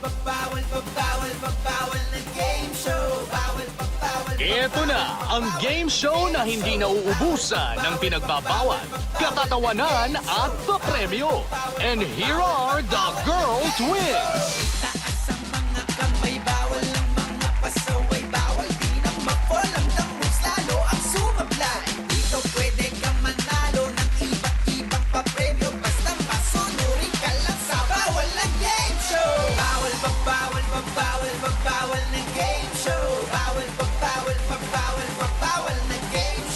Bawal na game show. Bawal. Ito na ang game show na hindi nauubusan ng pinagbabawal, katatawanan at papremyo. And here are the Girl Twins. Taas ang mga kamay. Bawal ang mga pasaway. Bawal di na mag-fall ang moves. Lalo ang sumablay. Dito pwede ka manalo ng iba't ibang papremyo. Basta masunurin ka lang sa bawal na game show. Bawal na game show. Bawal na game show. Bawal na game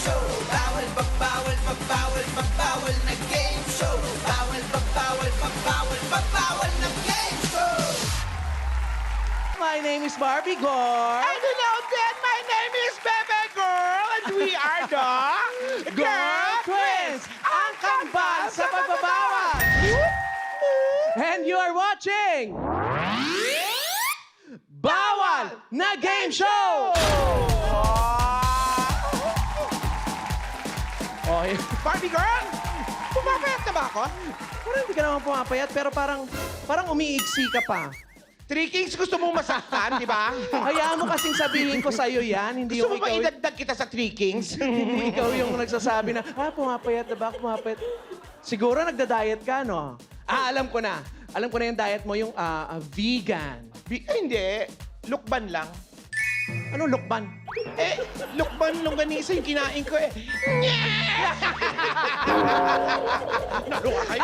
show. Bawal na game show. My name is Barbie Gore. And you know that my name is Bebe Girl and we are the Girl Twins, ang kambal sa pagbabawal. And you are watching Bawal na Game Show! Okay. Barbie Girl? Pumapayat na ba ako? Parang hindi ka naman pumapayat, pero parang umiiksi ka pa. Three Kings, gusto mong masaktan, di ba? Hayaan mo kasing sabihin ko sa'yo yan. Hindi Gusto yung mo ba ikaw, idagdag kita sa Three Kings? hindi ikaw yung nagsasabi na, pumapayat na ba? Pumapayat. Siguro nagda-diet ka, no? Alam ko na. Alam ko na yung diet mo, yung vegan. Hindi. Lukban lang. Anong lukban? Lukban longganisa yung kinain ko eh. Naluwa kayo.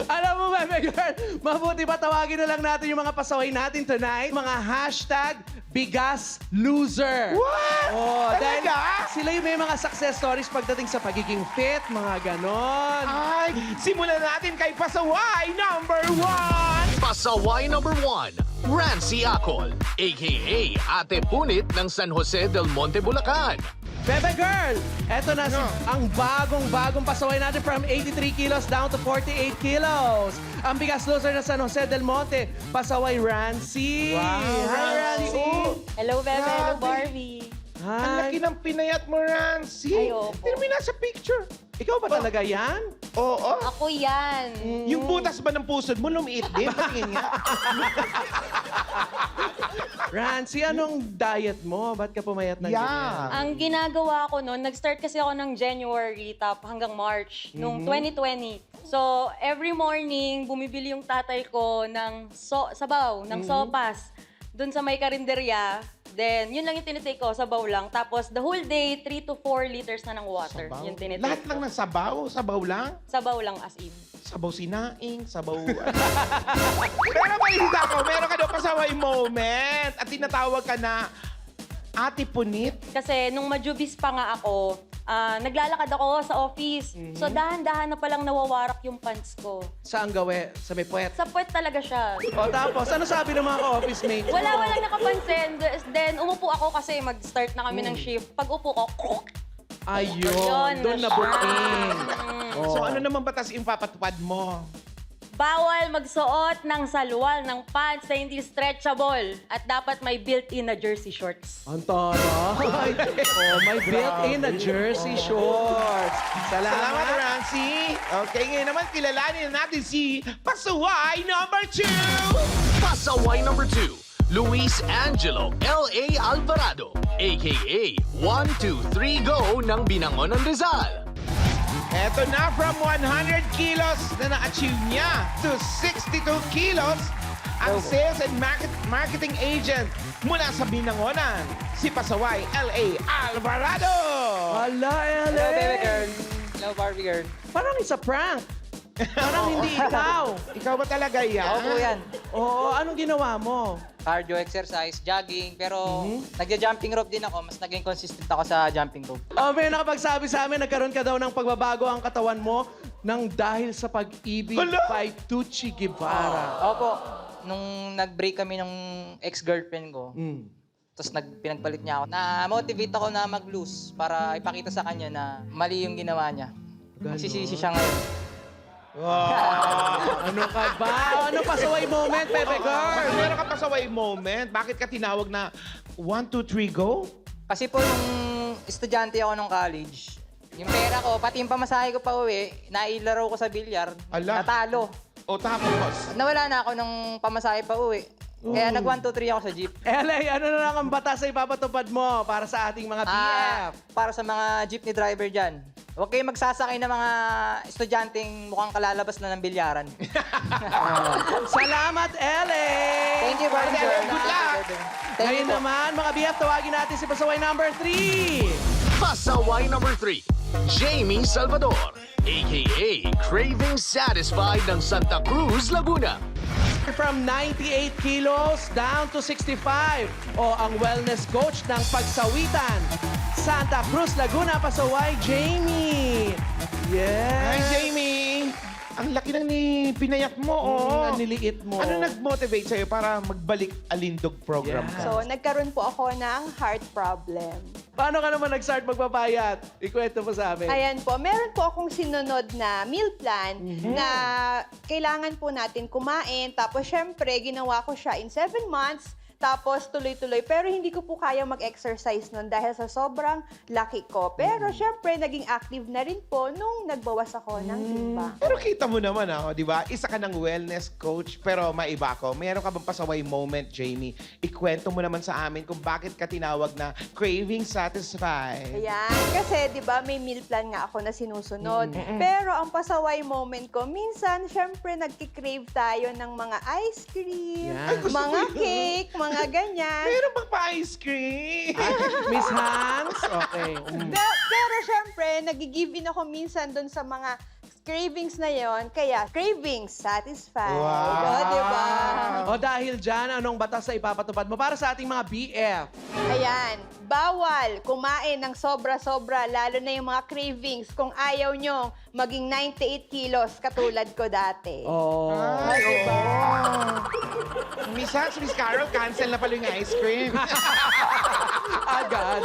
Alam mo, Bebe Girl, mabuti pa tawagin na lang natin yung mga pasaway natin tonight. Mga hashtag Bigas Loser. What? Oh, dahil Talaga? sila yung may mga success stories pagdating sa pagiging fit, mga ganon. Ay, simulan natin kay Pasaway #1. Pasaway number 1, Rancy Acol, a.k.a. Ate Punit ng San Jose del Monte, Bulacan. Bebe Girl, eto na No. ang bagong pasaway natin from 83 kilos down to 48 kilos. Ang Bigas Loser na San Jose del Monte, pasaway Rancy. Wow, Hi, Rancy. Rancy. Hello, Bebe. Hello, Grabe. Barbie. Ang laki Hi. ng pinayat mo, Rancy. Ay, opo. Pero may nasa picture. Ikaw ba talaga yan? Oo. Ako yan. Yung butas ba ng pusod mo, lumiit din? Patingin nga. Rancy, anong diet mo? Ba't ka pumayat ng ganyan? Ang ginagawa ko noon, nag-start kasi ako ng January top hanggang March nung 2020. So, every morning, bumibili yung tatay ko ng sabaw, ng sopas. Doon sa may karinderya. Then, yun lang yung tinitake ko, sabaw lang. Tapos, the whole day, 3 to 4 liters na ng water. Yung tinitake Lahat ko. lang ng sabaw? Sabaw lang? Sabaw lang as in. Sabaw sinaing, sabaw... Pero balita ko, meron ka daw pasaway moment at tinatawag ka na Ate Punit. Kasi nung majubis pa nga ako, naglalakad ako sa office. So dahan-dahan na palang nawawarak yung pants ko. Saan gawe? Sa may puwet? Sa puwet talaga siya. O tapos, ano sabi ng mga ka-office mates mo? Walang nakapansin. Then umupo ako kasi mag-start na kami ng shift. Pag upo ko, Ayun, Yun doon na na booking. So ano naman batas yung papatupad mo? bawal magsuot ng salwal ng pants na hindi stretchable. At dapat may built-in na jersey shorts. Ang taray. Oh, may built-in na jersey shorts. Salamat, Rancy. Okay, ngayon naman kilalanin natin si Pasaway #2. Pasaway number 2, Luis Angelo L.A. Alvarado, a.k.a. 123 Go ng Binangonan Rizal. Eto na, from 100 kilos na na-achieve niya to 62 kilos, ang sales and marketing agent mula sa Binangonan, si Pasaway L.A. Alvarado. Wala, Hello, baby Ellen. girl. Hello, Barbie girl. Parang it's a prank. Parang hindi ikaw. Ikaw ba talaga yan? Ako po yan. Oo, anong ginawa mo? Cardio exercise, jogging, pero nagja-jumping rope din ako. Mas naging consistent ako sa jumping rope. Oh, may nakapagsabi sa amin, nagkaroon ka daw ng pagbabago ang katawan mo nang dahil sa pag-ibig Hala! kay Tucci Guevara. Opo, nung nag-break kami ng ex-girlfriend ko, tapos pinagpalit niya ako, na-motivate ako na mag-lose para ipakita sa kanya na mali yung ginawa niya. Magsisisi siya ngayon. Ano ka ba? Ano pasaway moment, Pepe Girl? Bakit meron ka Pasaway moment? Bakit ka tinawag na 1, 2, 3, go? Kasi po, nung estudyante ako nung college, yung pera ko, pati yung pamasahe ko pa uwi, nailaro ko sa bilyar, Ala. natalo. O tapos? Nawala na ako ng pamasahe pa uwi. Kaya nag 1, 2, 3 ako sa jeep. LA, ano na lang ang batas na ipapatupad mo para sa ating mga BF? Para sa mga jeepney driver dyan, huwag kayong magsasakay ng mga estudyanteng mukhang kalalabas na ng bilyaran. Salamat, LA! Thank you, Brother. Good luck. Thank Ngayon you po. naman, mga BF, tawagin natin si pasaway number 3. Pasaway number 3, Jamie Salvador, a.k.a. Craving Satisfied ng Santa Cruz, Laguna. From 98 kilos down to 65. O ang wellness coach ng pagsawitan. Santa Cruz, Laguna, pasaway, Jamie. Yes. Hi, Jamie! Ang laki ng pinayat mo, Ang niliit mo. Ano nag-motivate sa'yo para magbalik Alindog program Yeah. ka? So, nagkaroon po ako ng heart problem. Paano ka naman nag-start magpapayat? Ikwento mo sa amin. Ayan po, meron po akong sinunod na meal plan na kailangan po natin kumain. Tapos, syempre, ginawa ko siya in 7 months. Tapos, tuloy-tuloy. Pero hindi ko po kaya mag-exercise nun dahil sa sobrang laki ko. Pero, syempre, naging active na rin po nung nagbawas ako ng timbang. Pero kita mo naman ako, di ba? Isa ka ng wellness coach, pero maiba ko. Meron ka bang pasaway moment, Jamie? Ikwento mo naman sa amin kung bakit ka tinawag na Craving Satisfied. Ayan. Kasi, di ba, may meal plan nga ako na sinusunod. Pero, ang pasaway moment ko, minsan, syempre, nagkikrave tayo ng mga ice cream, Yan. Ay, gusto mga ko yun. cake, mga ganyan. Meron bang pa-ice cream? Miss Hans? Okay. Pero syempre, nag-give in ako minsan doon sa mga cravings na yon. Kaya, cravings satisfied. Wow. O, diba? O dahil dyan, anong batas na ipapatupad mo para sa ating mga BF? Ayan, bawal kumain ng sobra-sobra, lalo na yung mga cravings kung ayaw nyo maging 98 kilos katulad ko dati. Oh. Ay, diba? Miss Hans, Miss Carol, cancel na pala yung ice cream. Agad.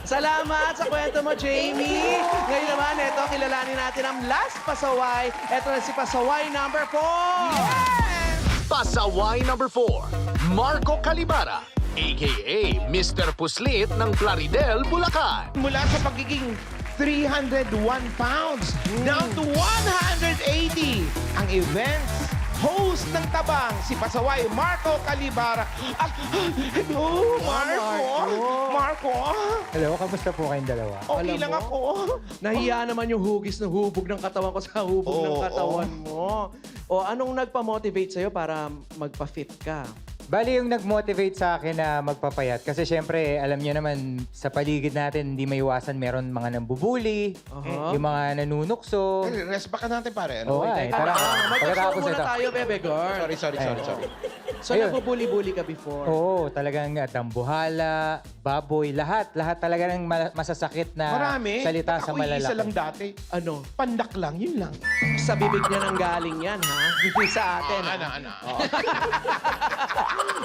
Salamat sa kwento mo, Jamie. Ngayon naman, ito, kilalanin natin ang last pasaway. Ito na si pasaway number 4. Pasaway number 4, Marco Calibara, a.k.a. Mr. Puslit ng Plaridel, Bulacan. Mula sa pagiging 301 pounds down to 180. Ang events host ng tabang, si pasaway Marco Calibara. At, hello, Marco. Hello, kamusta po kayong dalawa? Okay Alam lang mo, ako. Nahiya naman yung hugis na hubog ng katawan ko sa hubog ng Oo, katawan mo. O anong nagpa-motivate sa'yo para magpa-fit ka? Bali, yung nag-motivate sa akin na magpapayat. Kasi syempre, alam niyo naman, sa paligid natin, hindi maiwasan meron mga nambubuli, Aha. yung mga nanunukso. Rest ba ka natin, pare? Ano? Oo, ay, Teka tara. lang, mag-show Pagkatapos muna ito. tayo, Bebe Girl. Sorry. So, Ayun. nagpupuli-buli ka before? Oo, talagang dambuhala, baboy, lahat talaga ng masasakit na Marami. salita sa Ako isa lang malalaki. dati. Ano? Pandak lang, yun lang. Sa bibig niya nang galing yan, ha? Hindi sa atin. ha? Ano?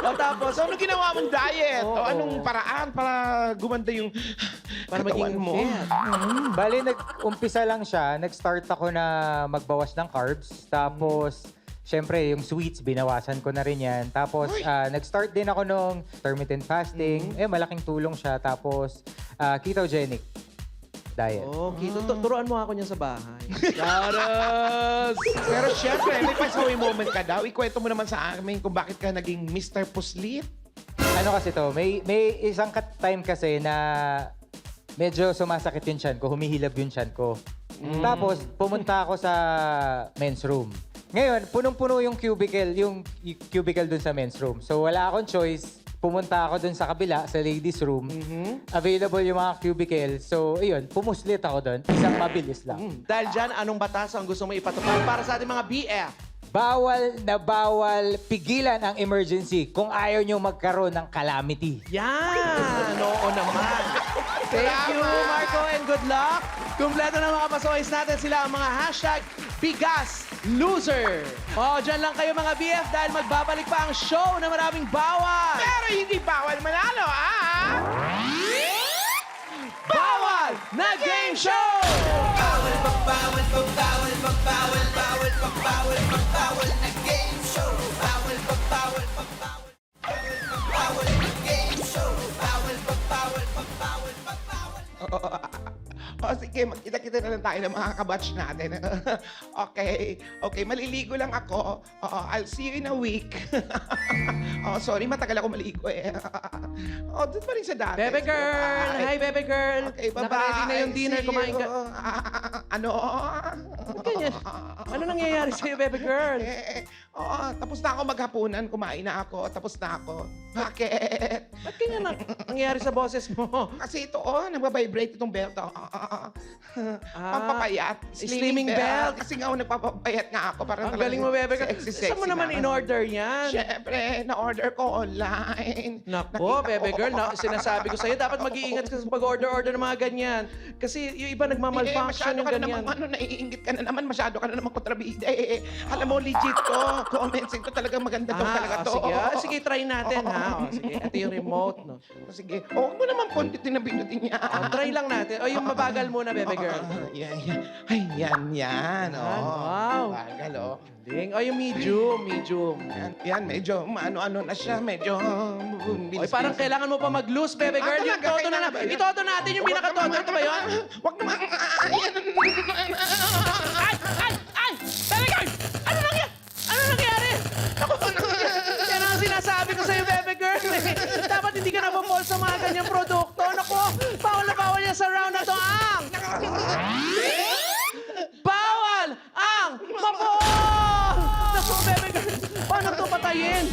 O tapos, So, ano ginawa mong diet? Oo. O anong paraan para gumanda yung para maging katawan mo? fit. Bali, nag-umpisa lang siya. Nag-start ako na magbawas ng carbs. Tapos, syempre, yung sweets, binawasan ko na rin yan. Tapos, nag-start din ako nung intermittent fasting. Malaking tulong siya. Tapos, ketogenic diet. Okay, turuan mo ako niyan sa bahay. Charas! Pero syempre, may pasaway moment ka daw. Ikwento mo naman sa amin kung bakit ka naging Mr. Puslit. Ano kasi to, may isang time kasi na medyo sumasakit yung tiyan ko, humihilab yung tiyan ko. Tapos, pumunta ako sa men's room. Ngayon, punong-puno yung cubicle dun sa men's room. So, wala akong choice. Pumunta ako dun sa kabila, sa ladies room. Available yung mga cubicle. So, ayun, pumuslit ako dun. Isang mabilis lang. Dahil dyan, anong batas ang gusto mo ipatupad para sa ating mga BF? Bawal na bawal pigilan ang emergency kung ayaw nyo magkaroon ng calamity. Yan! Oo naman. Thank you, Marco, and good luck. Kumpleto ng mga pasaways natin sila ang mga hashtag Bigas Loser. O, dyan lang kayo mga BF dahil magbabalik pa ang show na maraming bawal. Pero hindi bawal manalo, Bawal na game show! Bawal na game show. Bawal na game show. Bawal. O sige, magkita-kita na lang tayo. tayo ng mga kabatch natin. Okay, maliligo lang ako. I'll see you in a week. Sorry, matagal ako maligo eh. Doon pa rin sa dati. Bebe girl! Bye. Hi, bebe girl! Okay, bye-bye. Nakaready na yung dinner, See kumain ka. you. Ano? Ba't ganyan? Ano nangyayari sa'yo, bebe girl? Tapos na ako maghapunan. Kumain na ako. Tapos na ako. Bakit? Ba't ganyan nangyayari sa boses mo? Kasi ito, nagbabibrate itong belt. Pampapayat. Slimming belt. Kasi nga, nagpapapayat nga ako. Parang Ang galing mo, bebe girl. sexy Saan mo naman na. in-order yan? Siyempre, na-order ko online. Nako, Nakita bebe ko. girl, sinasabi ko sa'yo, dapat mag-iingat ka sa pag-order-order ng mga ganyan. Kasi yung iba nagmamalfunction yung ka na ganyan. naman, naiingit ka na naman, masyado ka na naman kontrabida Alam mo, legit to. Comments ito talagang maganda to, talaga to. Sige, try natin, ha? Sige, ito yung remote, no? Sige. Huwag mo naman punditin na binutin niya. Try lang natin. O, yung mabagal muna, bebe girl. Yan. Ay, yan. Wow. Bagal, Ding. O, yung medium. Yan, medyo ano-ano na siya. Medyo Oy, parang kailangan mo pa mag-loose, bebe girl. Yung talaga? toto na Kailangan ba yun? Itoto natin yung pinaka-toto. Ito ba yun? Huwag naman. Ay! Bebe girl! Ano nangyari? Ako, yan ang sinasabi ko sa'yo, bebe girl. Dapat hindi ka napapol sa mga ganyang produkto. Naku, bawal na bawal yan sa round na to ang... Bawal ang mapol! Naku, bebe girl. Paano to patayin?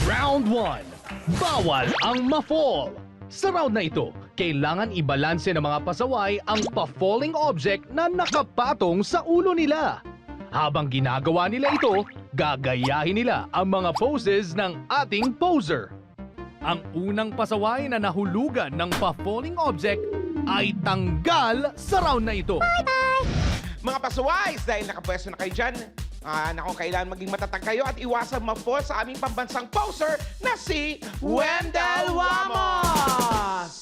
Round 1. Bawal ang ma-fall. Sa round na ito, kailangan ibalanse ng mga pasaway ang pa-falling object na nakapatong sa ulo nila. Habang ginagawa nila ito, gagayahin nila ang mga poses ng ating poser. Ang unang pasaway na nahulugan ng pa-falling object ay tanggal sa round na ito. Mga pasuways, dahil nakapwesto na kayo dyan, kailangan maging matatag kayo at iwasan ma-fall sa aming pambansang poser na si Wendell Wamos!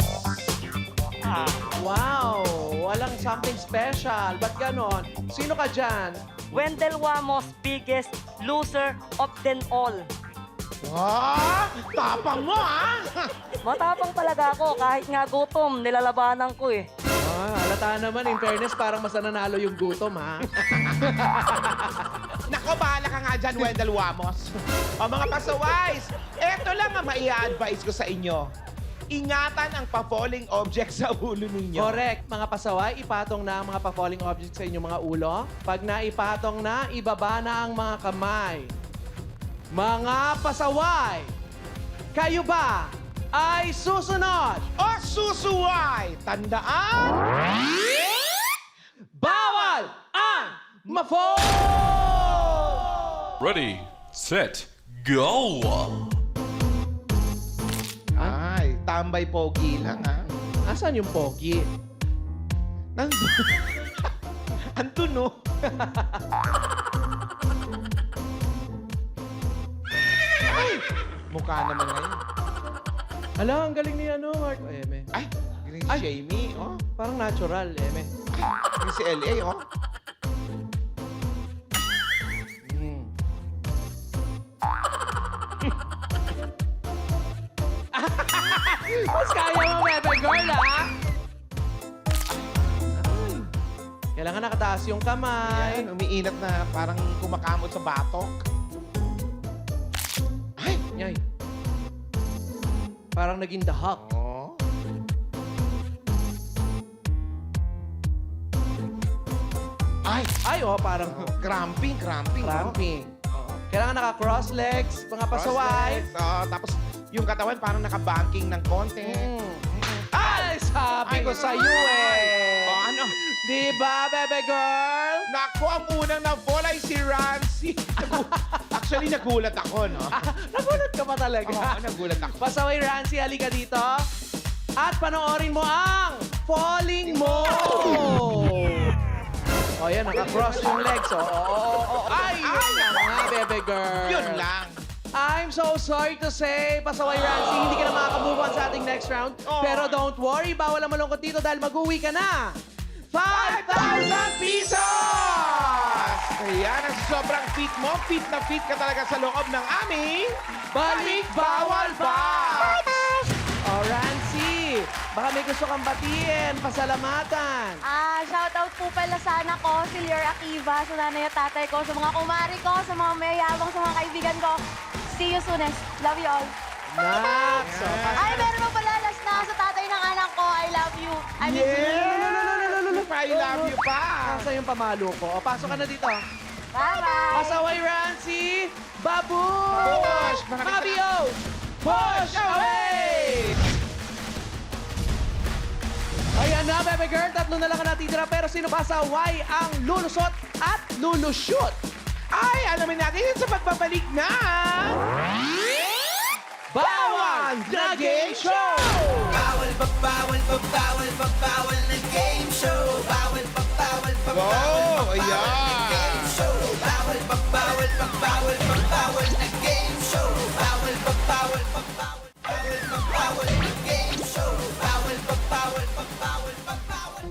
Wow! Walang something special. Ba't ganon? Sino ka dyan? Wendell Wamos, biggest loser of them all. Tapang mo, Matapang talaga ako, kahit nga gutom, nilalabanan ko eh. Halata naman. In fairness, parang mas nanalo yung gutom, ha? Nako, bahala ka nga dyan, Wendell Wamos. O mga pasaways, eto lang ang maia-advise ko sa inyo. Ingatan ang pa-falling object sa ulo ninyo. Correct. Mga pasaway, ipatong na ang mga pa-falling objects sa inyong mga ulo. Pag naipatong na, ibaba na ang mga kamay. Mga pasaway, kayo ba ay susunod? O susuway, tandaan! Bawal ang ma-fall! Ready, set, go! Ay, tambay pogi lang, Asan yung pogi? Andun, no? Ay, mukha naman ngayon. Hala, ang galing ni Mark. Eme. Ay, galing si Jamie, Parang natural, Eme. Galing si LA, Mas kaya mo, bebe girl, ha? Ay. Kailangan nakataas yung kamay. Ayan, umiinat na parang kumakamot sa batok. Ay! Ay. Parang naging dahak. Oh. Ay! Ay, parang Cramping. cramping. Kailangan naka-cross legs, mga pasaway. Tapos yung katawan parang nakabanking ng konti. Ay, sabi ko sa iyo eh. Ano? Di ba, bebe girl? Naku, ang unang na-fall ay si Ramsey. Actually, nagulat ako, no? Nagulat ka pa talaga. Oo, nagulat ako. Pasaway Rancy, halika dito. At panoorin mo ang Falling Mo! O yan, naka-cross yung legs. Ay, yun na nga, bebe girl. Yun lang. I'm so sorry to say, Pasaway Rancy, hindi ka na makaka-move on sa ating next round. Oh. Pero don't worry, bawal ang malungkot dito dahil mag-uwi ka na. 5,000 pesos! Ayan, ang sobrang fit mo. Fit na fit ka talaga sa loob ng aming... Balik Bawal Box! O, Rancy, baka may gusto kang batiin, pasalamatan. shoutout po pala sa anak ko, si Lior Akiva, sa nanay at tatay ko, sa mga kumari ko, sa mga mayayabang, sa mga kaibigan ko. See you soonest. Love you all. Naks! So, Ay, meron mo pala last na sa tatay ng anak ko. I love you. I miss you. I love you pa. Nasa yung pamalo ko. O, pasok ka na dito. Bye-bye. Pasaway Rancy! Babu! Push! Mga BO! Push away! Ayan na, baby girl. Tatlo na lang ang natitira. Pero sino pasaway ang lulusot at lulushoot? Ay, alamin natin yun sa pagbabalik na... Bawal na Game Show! Bawal pa, bawal pa, bawal pa, bawal na game show. Bawal pa, bawal pa, bawal pa, bawal na game show. Bawal pa, bawal pa, bawal pa, bawal na game show. Bawal pa, bawal pa, bawal, bawal pa, bawal na game show. Bawal pa, bawal pa, bawal pa, bawal.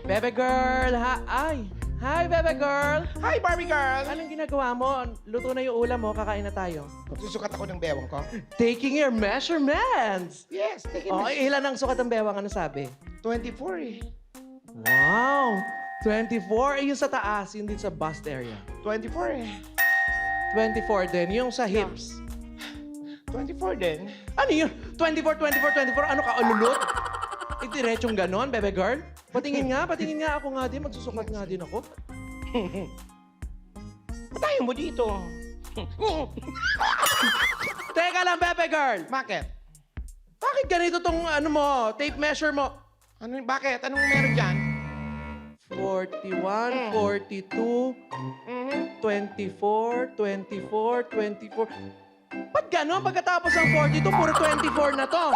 Bebe girl, Ay! Hi, bebe girl! Hi, Barbie girl! Anong ginagawa mo? Luto na yung ulam mo, kakain na tayo. Susukat ako ng bewang ko. Taking your measurements! Yes, take it. Oh, ilan ang sukat ng bewang? Ano sabi? 24 eh. Wow! 24? Yung sa taas, yung din sa bust area. 24 eh. 24 din, yung sa hips. 24 din. Ano yun? 24, 24, 24? Ano ka, ululot? Diretsong ganon, bebe girl? Patingin nga ako nga din. Magsusukat nga din ako. Patayin mo dito. Teka lang, bebe girl! Bakit? Bakit ganito tong ano mo, tape measure mo? Bakit? Anong meron dyan? 41, 42, 24, 24, 24. Ba't gano'n? Pagkatapos ng 42, puro 24 na to.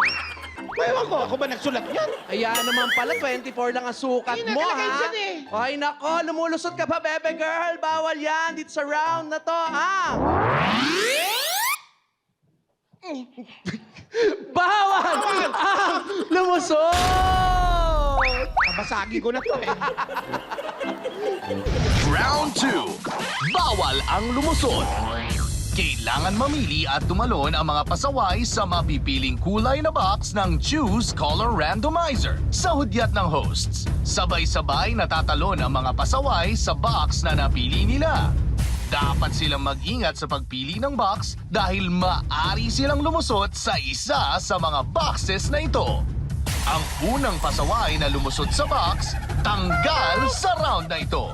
Ewan ko, ako ba nagsulat yan? Ayan naman pala, 24 lang ang sukat Hindi mo, nakalagay ha? dyan eh. Ay, nako, lumulusot ka pa, bebe girl. Bawal yan dito sa round na to, ha? Bawal ang lumusot! Babasagi ko na to eh. Round 2. Bawal ang lumusot. Kailangan mamili at tumalon ang mga pasaway sa mapipiling kulay na box ng Choose Color Randomizer. Sa hudyat ng hosts, sabay-sabay natatalon ang mga pasaway sa box na napili nila. Dapat silang mag-ingat sa pagpili ng box dahil maaari silang lumusot sa isa sa mga boxes na ito. Ang unang pasaway na lumusot sa box, tanggal sa round na ito.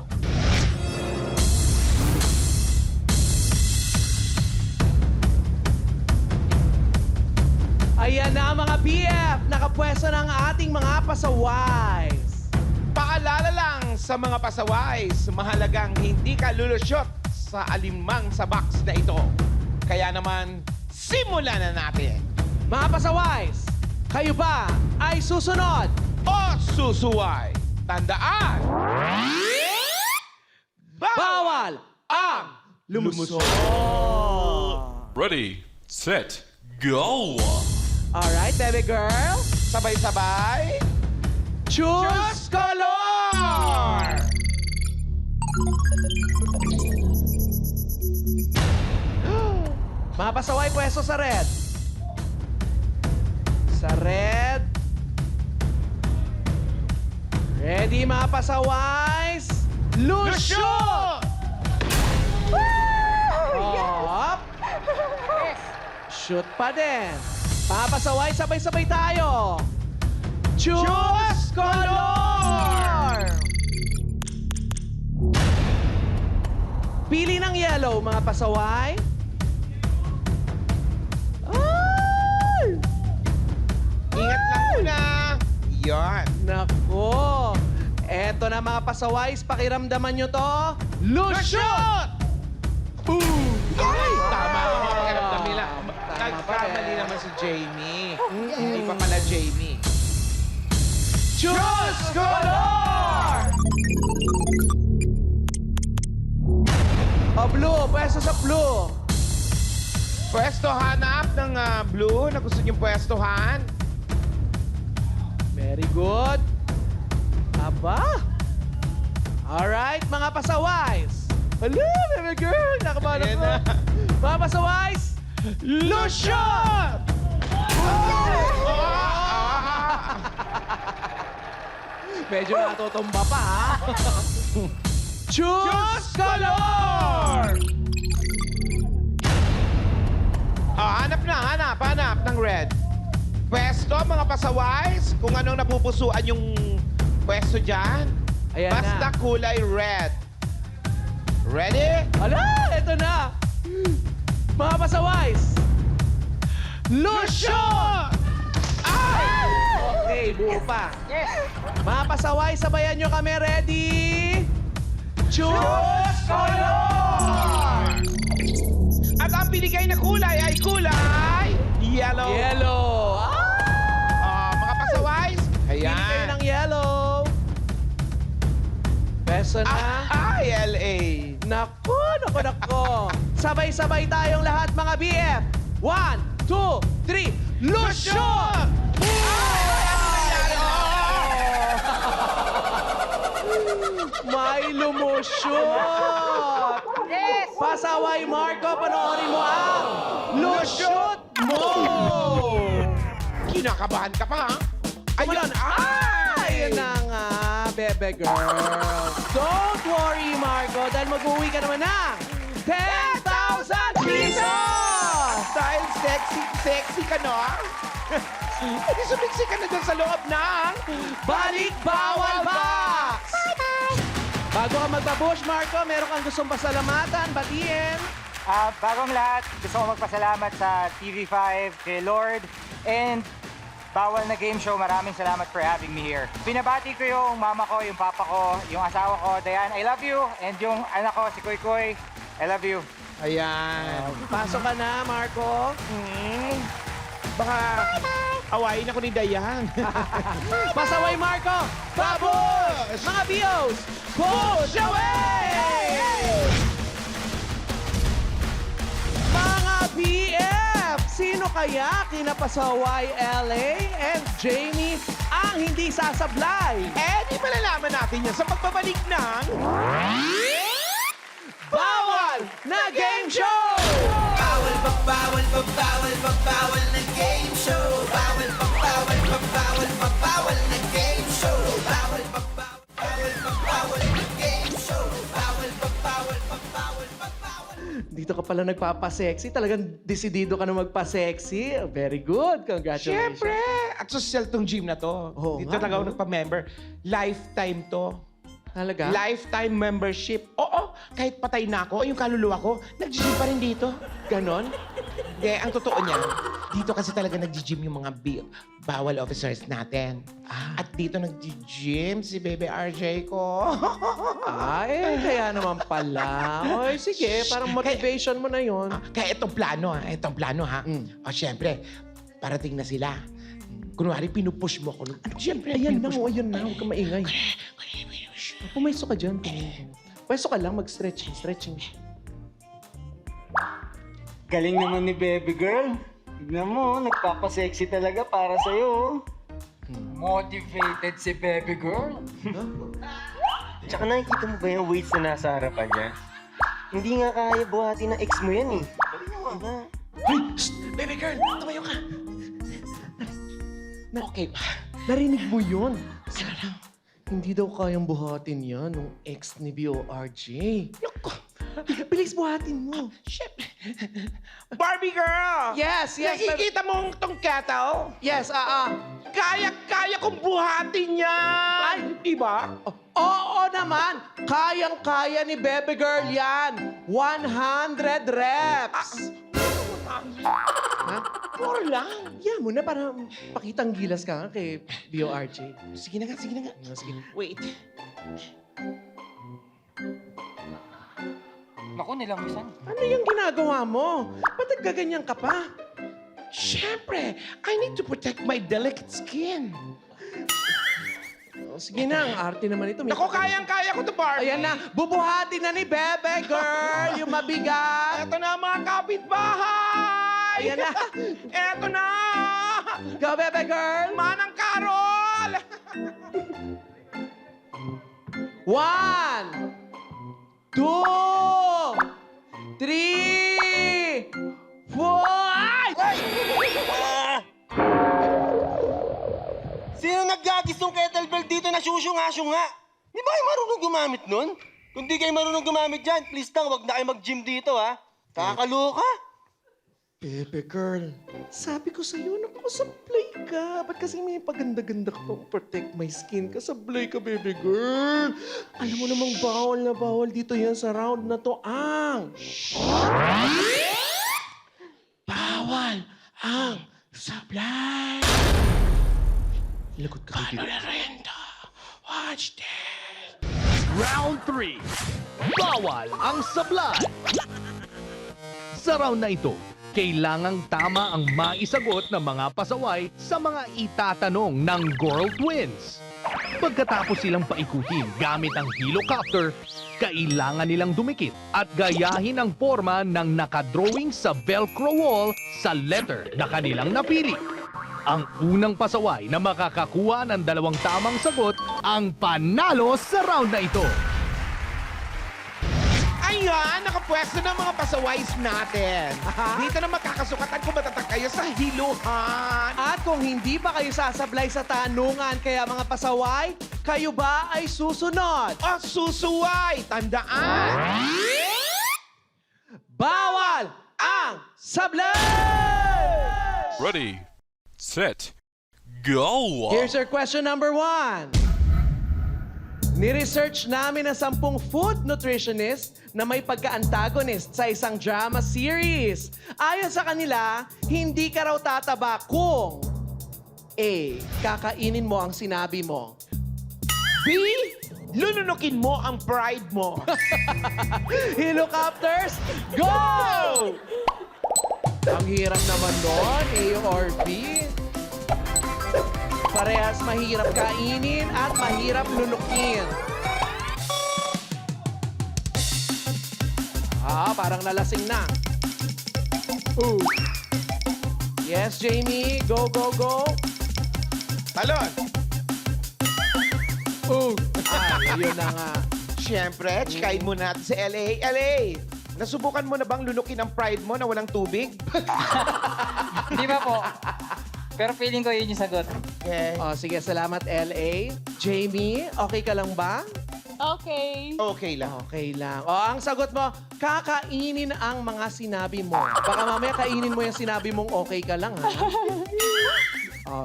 Ayan na mga BF, nakapwesto ng ating mga pasaways. Paalala lang sa mga pasaways, mahalagang hindi ka lulusot sa alimang sa box na ito. Kaya naman, simulan na natin. Mga pasaways, kayo ba ay susunod? O susuway, tandaan! Bawal ang lumusot! Ready, set, go! Alright, baby girl. Sabay-sabay, Choose color! Mga pasaway, pwesto sa red. Sa red. Ready, mga pasaways? Lushoot! Up. Shoot pa din. Mga pasaway, sabay-sabay tayo. Choose color! Pili ng yellow, mga pasaway. Ay! ingat lang muna. Yan. Nako! Eto na mga pasaways, pakiramdaman nyo to. Lushoot! Ay, tama ang mga pakiramdam nila. Tama Nagkamali naman si Jamie. Hindi pa pala Jamie. Choose color! O, blue. Pwesto sa blue. Pwesto hanap ng blue na gusto niyong pwestohan. Very good. Aba. Alright, mga pasaways. Hello, baby girl. Nakabahan Ayan ako. na. Mga pasaways, Lushoot! Oh! Medyo natutumba pa, ha? Choose color! Hanap ng red. Pwesto, mga pasaways, kung anong napupusuan yung pwesto dyan. Ayan Basta na. kulay red. Ready? Ala, eto na. Mga pasaways. Lucio! Ay! Okay, buo pa. Mga pasaway, sabayan nyo kami. Ready? Choose color! At ang binigay na kulay ay kulay yellow. Yellow. Mga pasaways, Pili kayo ng yellow. Beso na. LA. Naku. Sabay-sabay tayong lahat, mga BF. 1, 2, 3. Lucio! May lumushoot! Yes! Pasaway Marco, panoorin mo ang Lushoot mo! Kinakabahan ka pa, ha? Ayun! Ayun na nga, bebe girl. Don't worry, Marco, dahil mag-uwi ka naman ng 10,000 pesos! Dahil sexy ka, no? Hindi sumiksi ka na dyan sa loob ng... Balik Bawal Box! Bago ka magbabush, Marco, meron kang gustong pasalamatan, batiin. Bagong lahat, gusto ko magpasalamat sa TV5, kay Lord, and Bawal na Game Show. Maraming salamat for having me here. Binabati ko yung mama ko, yung papa ko, yung asawa ko, Dayan, I love you. And yung anak ko, si Koy Koy, I love you. Ayan. Pasok ka na, Marco. Baka awayin ako ni Dayan. Pasaway, Marco! Babush! Mga Bios, push away! Mga BF, sino kaya kinapasaway LA and Jamie ang hindi sasablay? Di malalaman natin yan sa pagbabalik ng... Bawal na Game Show! Bawal na game show. Bawal na game show. Bawal na game show. Dito ka pala nagpapasexy. Talagang desidido ka na magpasexy. Very good. Congratulations. Siyempre! At social tong gym na to. Oo Dito nga, talaga ako no? nagpa-member. Lifetime to. Talaga? Lifetime membership. Oo, kahit patay na ako, yung kaluluwa ko, nag-gym pa rin dito. Ganon? Hindi, ang totoo niya, dito kasi talaga nag-gym yung mga bawal officers natin. At dito nag-gym si Bebe RJ ko. Ay, kaya naman pala. Oy, sige, parang motivation mo na yon. Kaya itong plano ha. O, syempre, parating na sila. Kunwari, pinupush mo ko. Ano, syempre, Ayan na, pinupush mo. ayun na. Huwag ka maingay. Pumayso ka dyan. Pwesto ka lang, mag-stretching. Galing naman ni baby girl. Tignan mo, nagpapasexy talaga para sa'yo. Motivated si baby girl. Tsaka nakikita mo ba yung weights na nasa harapan niya? Hindi nga kaya buhati ng ex mo yan eh. Diba? Baby girl, tumayo ka. Okay pa. Narinig mo yun? Hindi daw kayang buhatin yan ng ex ni BORJ. Bilis buhatin mo. Barbie girl! Yes, Nakikita mo tong kettle? Yes, Kaya kong buhatin yan! Diba? Oo naman, kayang-kaya ni Bebe Girl yan. 100 reps. Ha? More lang. Yan mo na para pakitang gilas ka kay BORJ. Sige na nga. Sige. Wait. Naku, nilamisan. Ano yung ginagawa mo? Ba't nagkaganyan ka pa? Siyempre, I need to protect my delicate skin. Sige na, ang arte naman ito. Naku, kayang-kaya ko to, Barbie. Ayan na, bubuhati na ni Bebe Girl, yung mabigat. Eto na, mga kapitbahay! Ayan na. Eto na! Go, Bebe Girl. Manang Carol! 1, 2, 3, 4. Ay! Sino nagagis tong kettlebell dito na syusyunga-syunga. Di ba kayo marunong gumamit nun? Kung di kayo marunong gumamit dyan, please lang, wag na kayo mag-gym dito, ha? Kakaloka. Bebe girl, sabi ko sa'yo, nakasablay ka. Ba't kasi may paganda-ganda ka pang protect my skin? Kasablay ka, baby girl. Alam mo namang bawal na bawal dito yan sa round na to, ang... Bawal ang sablay. Lagot ka, baby. Watch this. Round 3. Bawal ang sablay. Sa round na ito, kailangang tama ang maisagot ng mga pasaway sa mga itatanong ng Girl Twins. Pagkatapos silang paikutin gamit ang helicopter, kailangan nilang dumikit at gayahin ang forma ng nakadrawing sa Velcro wall sa letter na kanilang napili. Ang unang pasaway na makakakuha ng 2 tamang sagot ang panalo sa round na ito. Ayan, nakapwesto ng mga pasaways natin. Dito na magkakasukatan kung matatag kayo sa hiluhan. At kung hindi pa kayo sasablay sa tanungan, kaya mga pasaway, kayo ba ay susunod? O susuway, tandaan. Bawal ang sablay! Ready, set, go! Here's your question number 1. Ni-research namin ang 10 food nutritionist na may pagka-antagonist sa isang drama series. Ayon sa kanila, hindi ka raw tataba kung A. Kakainin mo ang sinabi mo. B, lulunukin mo ang pride mo. Helicopters, go! Ang hirap naman doon, A or B. Parehas mahirap kainin at mahirap lunukin. Parang nalasing na. Ooh. Yes, Jamie. Go, go, go. Talon. Ooh. Yun na nga. Siyempre, chikain mo natin si LA. LA, nasubukan mo na bang lunukin ang pride mo na walang tubig? Hindi ba po? Pero feeling ko yun yung sagot. Okay. Sige, salamat, LA. Jamie, okay ka lang ba? Okay. Okay lang. Okay lang. Ang sagot mo, kakainin ang mga sinabi mo. Baka mamaya kainin mo yung sinabi mong okay ka lang, ha?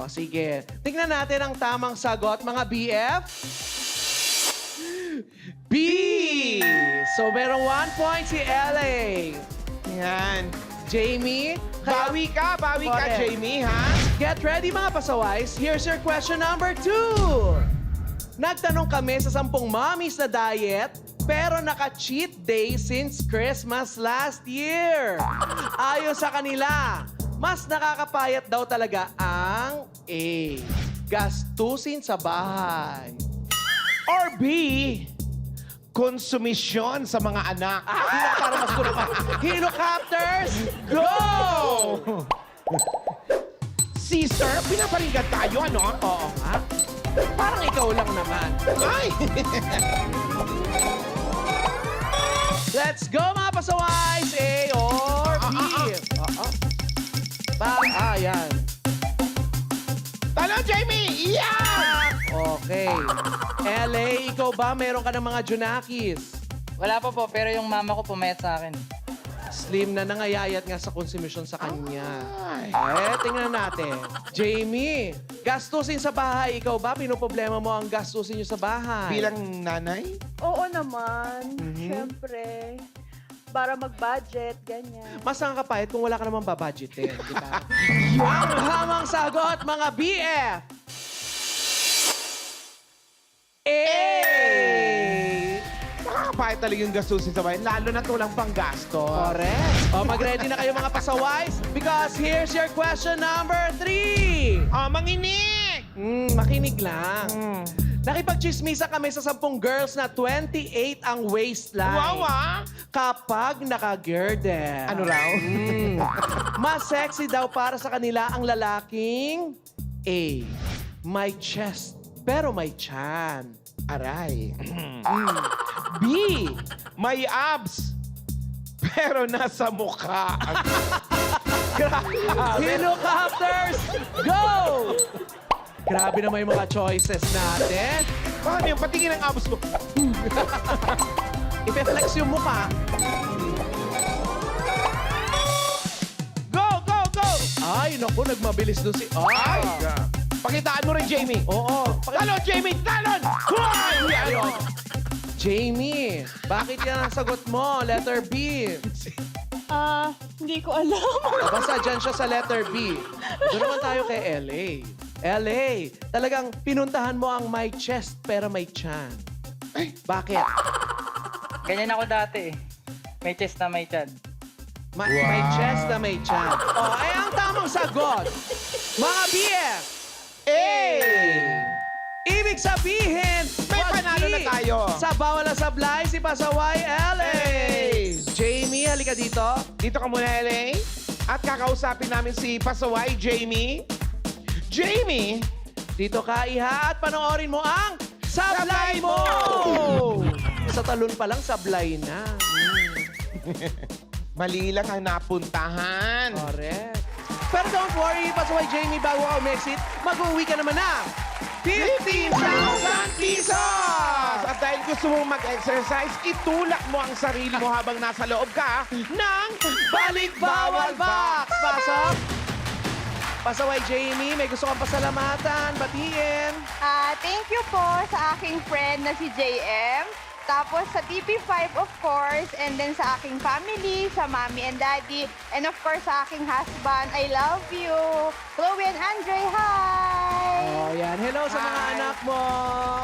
Sige. Tingnan natin ang tamang sagot, mga BF. B! So, merong 1 point si LA. Yan. Jamie, Bawi ka, Correct. Jamie, ha? Get ready, mga pasaways. Here's your question number 2. Nagtanong kami sa 10 mommies na diet, pero naka-cheat day since Christmas last year. Ayon sa kanila, mas nakakapayat daw talaga ang A. Gastusin sa bahay. Or B, konsumisyon sa mga anak. Para mas kulang pa. Helicopters, go! Sister, pinaparinggan tayo, ano? Oo nga. Parang ikaw lang naman. Ay! Let's go, mga pasaways! A or B? Yan. Talon, Jamie! Yeah! Okay. LA, ikaw ba? Meron ka ng mga Junakis? Wala pa po, pero yung mama ko pumayat sa akin. Slim na nangayayat nga sa konsumisyon sa kanya. Tingnan natin. Jamie, gastusin sa bahay. Ikaw ba? Pinoproblema mo ang gastusin nyo sa bahay? Bilang nanay? Oo naman. Siyempre. Para mag-budget, ganyan. Mas nakakapayat kung wala ka namang babudgetin. Di ba? Ang hamang sagot, mga BF! Nakakapahit talaga yung gastusin sa bahay, lalo na tulang pang gasto. Correct. Mag-ready na kayo mga pasaways because here's your question number 3. Manginig! Makinig lang. Nakipagchismisa kami sa 10 girls na 28 ang waistline. Wow, ah! Kapag naka-girdle. Ano raw? Mas sexy daw para sa kanila ang lalaking A. May chest, pero may chan. Aray. B, may abs, pero nasa mukha. Helicopters, go! Grabe naman yung mga choices natin. Paano yung patingin ng abos ko? Ipe-flex yung mukha. Go, go, go! Ay, naku, nagmabilis doon si... Ay! Pakitaan mo rin, Jamie. Oo. Talon, Jamie! Talon! Huwag! Ayo. Jamie, bakit yan ang sagot mo? Letter B. Hindi ko alam. Basta dyan siya sa letter B. Doon naman tayo kay LA. LA, talagang pinuntahan mo ang may chest pero may chan. Bakit? Ganyan ako dati eh. May chest na may chan. May chest na may chan. Oh, ay ang tamang sagot. Mga BF, A! Ibig sabihin, May panalo na tayo. Sa bawal na sablay, si Pasaway, LA. Jamie, halika dito. Dito ka muna, LA. At kakausapin namin si Pasaway, Jamie. Jamie! Dito ka, Iha, at panoorin mo ang Sablay Mo! Sa talon pa lang, sablay na. Mali lang ang napuntahan. Correct. Pero don't worry, Pasaway Jamie, bago ka umexit, mag-uwi ka naman na 15,000 pesos! At dahil gusto mong mag-exercise, itulak mo ang sarili mo habang nasa loob ka ng Balik Bawal Box! Pasok! Pasaway Jamie, may gusto kang pasalamatan, batiin. Thank you po sa aking friend na si JM. Tapos sa TV5, of course. And then sa aking family, sa mommy and daddy. And of course, sa aking husband. I love you. Chloe and Andre, hi! Oh, yan. Hello sa mga Hi. anak mo.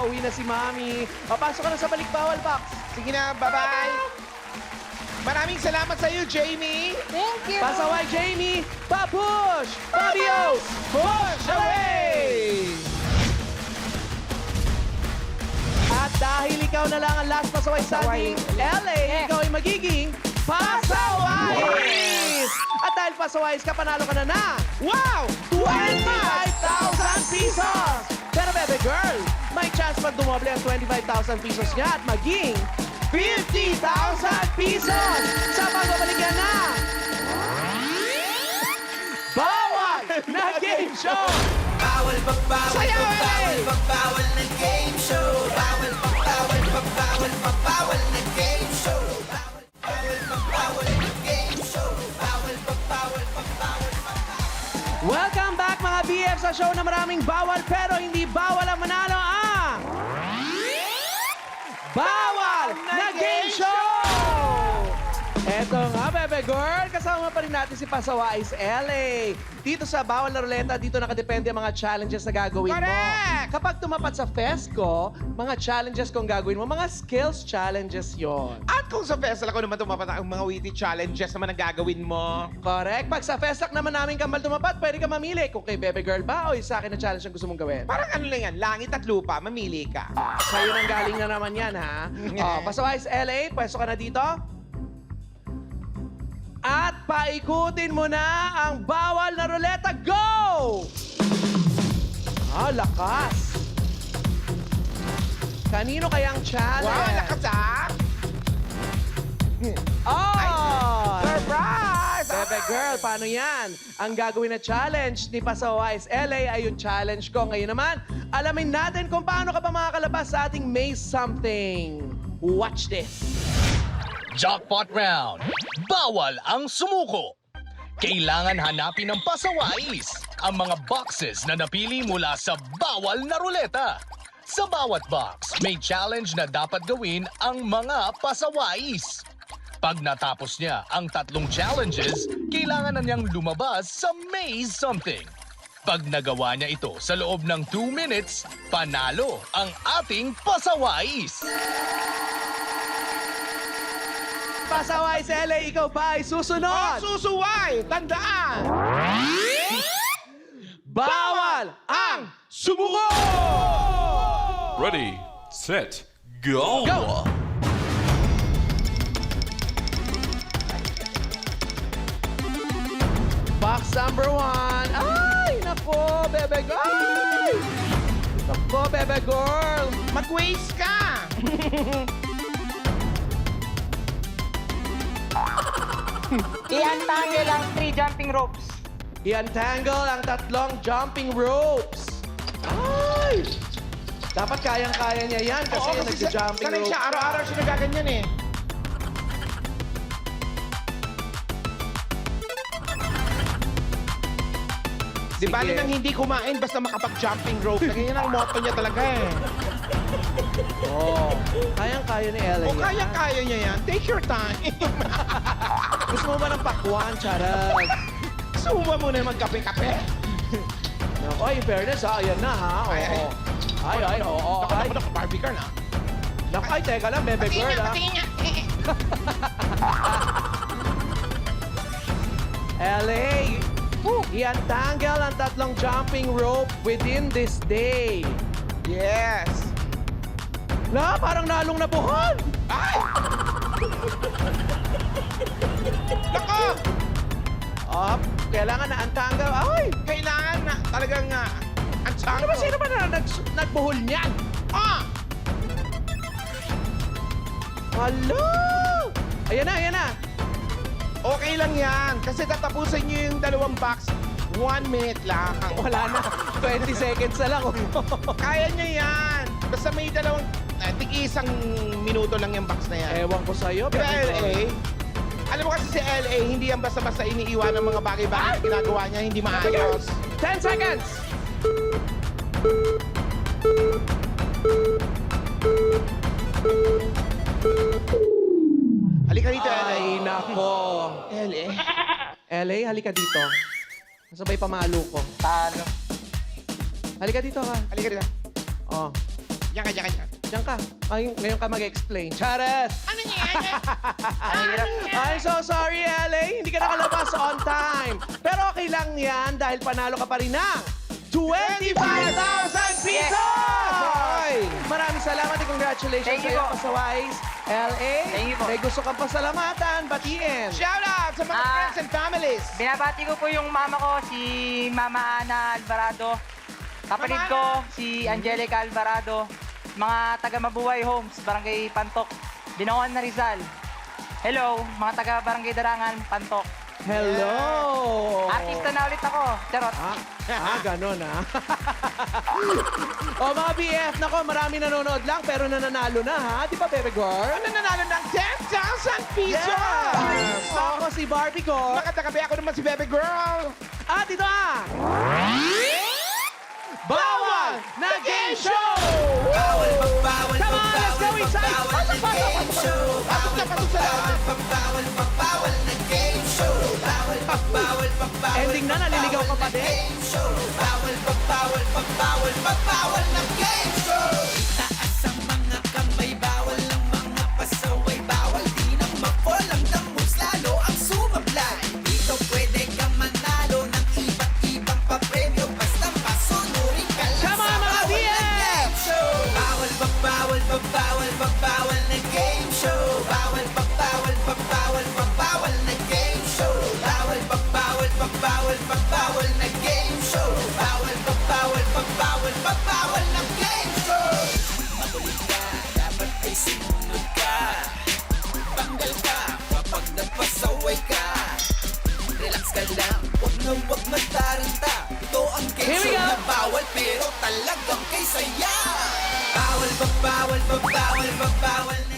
Uwi na si Mami. Papasok ka na sa Balik Bawal Box. Sige na, bye-bye! Maraming salamat sa iyo, Jamie! Thank you! Pasaway Jamie, pa-push! Fabio, push away! At dahil ikaw na lang ang last pasaway sa ating LA, ikaw ay magiging pasaway! At dahil pasaway ka, panalo ka na na Wow! 25,000 pesos! Pero bebe girl, may chance pa dumoble ang 25,000 pesos niya at maging 50,000 pesos! Sa pagbabalik yan na Bawal na Game Show! Bawal pa bawal Sayaw, pa bawal LA! pa bawal na game show. Bawal pa bawal pa bawal pa bawal na game show. Bawal pa bawal na game show. Bawal pa bawal pa bawal pa Welcome back mga BF sa show na maraming bawal pero hindi bawal ang manalo ang Bawal na Game Show! Eto nga, bebe girl, kasama pa rin natin si Pasawais LA. Dito sa Bawal na Ruleta, dito nakadepende ang mga challenges na gagawin mo. Correct! Kapag tumapat sa Fesco, mga challenges kung gagawin mo, mga skills challenges yon. At kung sa festival ako naman tumapat ang mga witty challenges naman ang gagawin mo. Correct. Pag sa Festac naman namin kambal tumapat, pwede ka mamili kung kay bebe girl ba o sa akin na challenge ang gusto mong gawin. Parang ano lang yan, langit at lupa, mamili ka. Sa'yo nang galing na naman yan, ha? Pasawais LA, pwesto ka na dito. At paikutin mo na ang bawal na ruleta. Go! Lakas. Kanino kayang challenge? Wow, lakas ah! Surprise! Bebe girl, paano yan? Ang gagawin na challenge ni Pasawais LA ay yung challenge ko. Ngayon naman, alamin natin kung paano ka pa makakalabas sa ating Maze Something. Watch this. Jackpot round. Bawal ang sumuko. Kailangan hanapin ng pasawais ang mga boxes na napili mula sa bawal na ruleta. Sa bawat box, may challenge na dapat gawin ang mga pasawais. Pag natapos niya ang 3 challenges, kailangan na niyang lumabas sa Maze Something. Pag nagawa niya ito sa loob ng 2 minutes, panalo ang ating pasawais. Pasawais LA, ikaw ba ay susunod? Susuway! Tandaan! Bawal ang sumuko! Ready, set, go! Go! Box number 1. Ay, nako, bebe girl! Ay! Nako, bebe girl! Mag-waste ka! I-untangle ang 3 jumping ropes. I-untangle ang 3 jumping ropes. Ay! Dapat kayang-kaya niya yan kasi nagja-jumping sanay rope. siya. Araw-araw siya nagaganyan eh. Di Sige. bali nang hindi kumain basta makapag-jumping rope. Ganyan ang motto niya talaga eh. Oh, kayang-kaya ni Ella O yan. kaya-kaya niya yan. Take your time. Gusto mo ba ng pakwan, charot? Suma muna magkape-kape. Naku, in fairness ha, ayan na ha. Oo. Ay, Ay, oo. Ay, Naku, Barbie girl ha. naku, ay, teka lang, bebe girl ha. Patingin niya. LA, i-untangle ang tatlong jumping rope within this day. Yes. Na, parang nalong nabuhol. Ay! Nako! Up, kailangan na untangle. Ay, Kailangan na talagang ang ano ba, sino ba na nagbuhol niyan? Ah! Hala! Ayan na, ayan na. Okay lang yan. Kasi tatapusin niyo yung dalawang box. 1 minute lang. Wala na. 20 seconds na lang. Kaya niyo yan. Basta may dalawang... isang minuto lang yung box na yan. Ewan ko sa'yo. Di ba, pero- LA? Alam mo kasi si LA, hindi yan basta-basta iniiwan ng mga bagay-bagay na ginagawa niya, hindi maayos. 10 seconds! Halika dito, LA. Ay, nako. LA? LA, halika dito. Sabay pamalo ko. Talo. Halika dito ka. Halika dito. Oh, Diyan ka, diyan ka, diyan. diyan ka. Ay, ngayon ka mag-explain. Chares! Ano niya? Ang hirap. I'm so sorry, LA. Hindi ka nakalabas on time. Pero okay lang yan dahil panalo ka pa rin ng 25,000 pesos! Hoy! Maraming salamat at congratulations Thank you sa'yo, po. Pasawais. LA, Thank you po. may gusto kang pasalamatan, batiin. Shout out sa mga friends and families. Binabati ko po yung mama ko, si Mama Ana Alvarado. Kapatid Mama ko, si Angelica Alvarado. Mga taga Mabuhay Homes, Barangay Pantok, Dinawan na Rizal. Hello, mga taga Barangay Darangan, Pantok. Hello! Artista na ulit ako. Charot. Ganon o mga BF, nako, marami nanonood lang pero nananalo na ha. Di ba, Bebe Girl? Ano nanalo ng 10,000 pesos? Yes! Ako si Barbie ko. Makatakabi ako naman si Bebe Girl. At ito Bawal na Game Show! Bawal magbawal, Come on, let's go inside! magbawal na game show. Pasok na, pasok sa loob. Magbawal, magbawal na game show. Bawal, magbawal, magbawal. Ending na, naliligaw ka pa din. Game show. Bawal, magbawal, magbawal, magbawal na game show. Taas ang mga kamay, bawal ang mga pasaway, bawal din ang ma-fall ang damos, lalo ang sumablay. Dito pwede kang manalo ng iba't ibang papremyo, basta pasunurin ka lang Come on, sa mga bawal na BF! game show. Bawal, magbawal, magbawal, magbawal na game show. Bawal, magbawal, magbawal, magbawal na game show. Bawal, magbawal, magbawal, magbawal na game show. Bawal, magbawal, magbawal, magbawal na game show. Makulit ka, dapat ay sumunod ka. Tanggal ka kapag nagpasaway ka. Relax ka lang, huwag na huwag magtaranta. Ito ang game Here we show go. na bawal pero talagang kay saya. Bawal, magbawal, magbawal, magbawal na